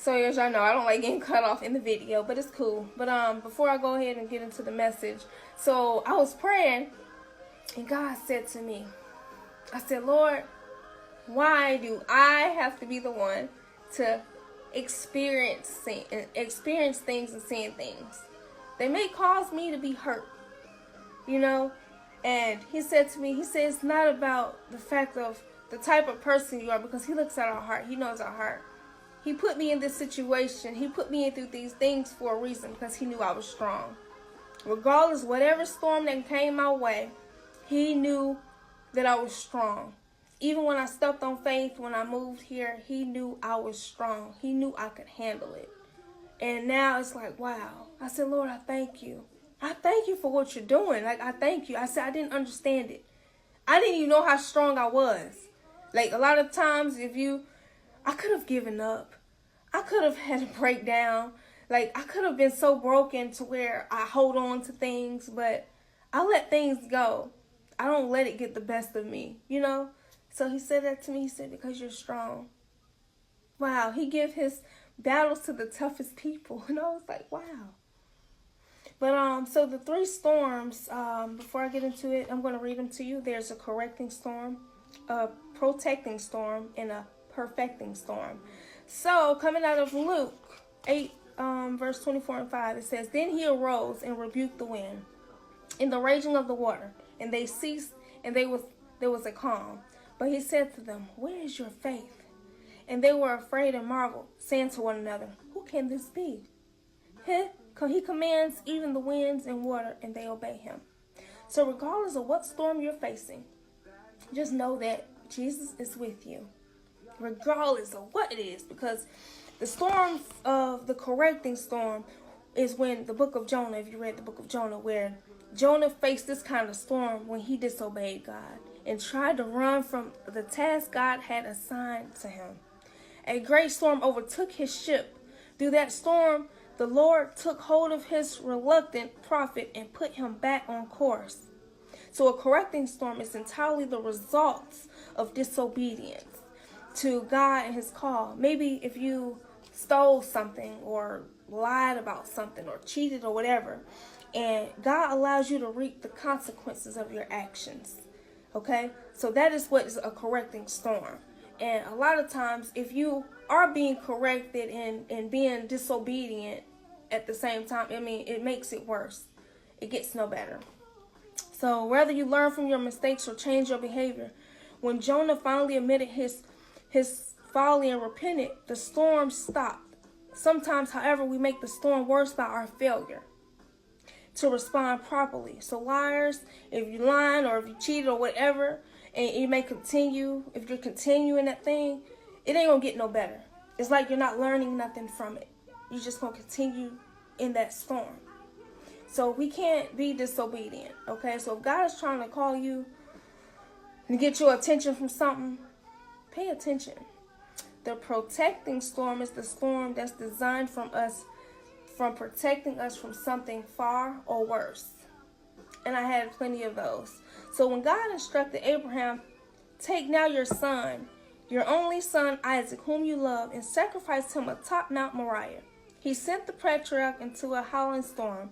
So as y'all know, I don't like getting cut off in the video, but it's cool. But before I go ahead and get into the message, so I was praying, and God said to me, I said, Lord, why do I have to be the one to experience things and seeing things? They may cause me to be hurt, you know? And he said to me, he said, it's not about the fact of the type of person you are, because he looks at our heart. He knows our heart. He put me in this situation. He put me in through these things for a reason, because he knew I was strong. Regardless, whatever storm that came my way, he knew that I was strong. Even when I stepped on faith, when I moved here, he knew I was strong. He knew I could handle it. And now it's like, wow. I said, Lord, I thank you. I thank you for what you're doing. Like, I thank you. I said, I didn't understand it. I didn't even know how strong I was. Like, a lot of times, I could have given up. I could have had a breakdown. Like, I could have been so broken to where I hold on to things, but I let things go. I don't let it get the best of me, you know? So he said that to me. He said, because you're strong. Wow, he give his battles to the toughest people. And I was like, wow. But so the three storms, before I get into it, I'm going to read them to you. There's a correcting storm, a protecting storm, and a perfecting storm. So coming out of Luke 8, verse 24 and 5, it says, Then he arose and rebuked the wind and the raging of the water, and they ceased, and there was a calm. But he said to them, Where is your faith? And they were afraid and marveled, saying to one another, Who can this be? He commands even the winds and water, and they obey him. So regardless of what storm you're facing, just know that Jesus is with you, regardless of what it is. Because the storms of the correcting storm is when the book of Jonah, if you read the book of Jonah, where Jonah faced this kind of storm when he disobeyed God and tried to run from the task God had assigned to him. A great storm overtook his ship. Through that storm, the Lord took hold of his reluctant prophet and put him back on course. So a correcting storm is entirely the results of disobedience to God and his call. Maybe if you stole something or lied about something or cheated or whatever, and God allows you to reap the consequences of your actions. Okay? So that is what is a correcting storm. And a lot of times, if you are being corrected and being disobedient at the same time, I mean, it makes it worse. It gets no better. So whether you learn from your mistakes or change your behavior, when Jonah finally admitted his folly and repented, the storm stopped. Sometimes, however, we make the storm worse by our failure to respond properly. So liars, if you're lying or if you cheated or whatever, and you may continue, if you're continuing that thing, it ain't gonna get no better. It's like you're not learning nothing from it. You're just gonna continue in that storm. So we can't be disobedient, okay? So if God is trying to call you and get your attention from something, pay attention. The protecting storm is the storm that's designed from protecting us from something far or worse. And I had plenty of those. So when God instructed Abraham, take now your son, your only son Isaac, whom you love, and sacrifice him atop Mount Moriah, he sent the patriarch into a howling storm.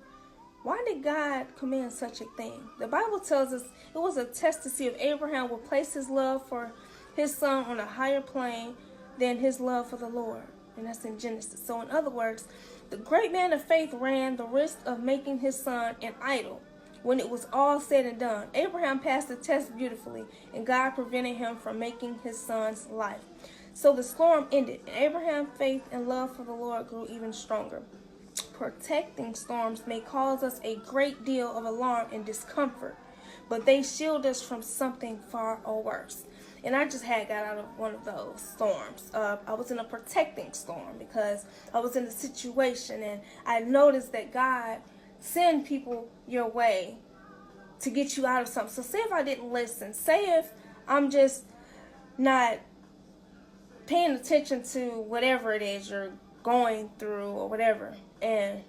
Why did God command such a thing? The Bible tells us it was a test to see if Abraham would place his love for his son on a higher plane than his love for the Lord. And that's in Genesis. So in other words, the great man of faith ran the risk of making his son an idol. When it was all said and done, Abraham passed the test beautifully, and God prevented him from making his son's life. So the storm ended, and Abraham's faith and love for the Lord grew even stronger. Protecting storms may cause us a great deal of alarm and discomfort, but they shield us from something far or worse. And I just got out of one of those storms. I was in a protecting storm because I was in a situation, and I noticed that God send people your way to get you out of something. So say if I didn't listen, say if I'm just not paying attention to whatever it is you're going through or whatever, and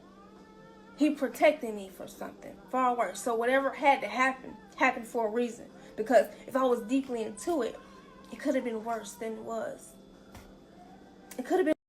he protected me for something far worse. So whatever had to happen happened for a reason, because if I was deeply into it, it could have been worse than it was. It could have been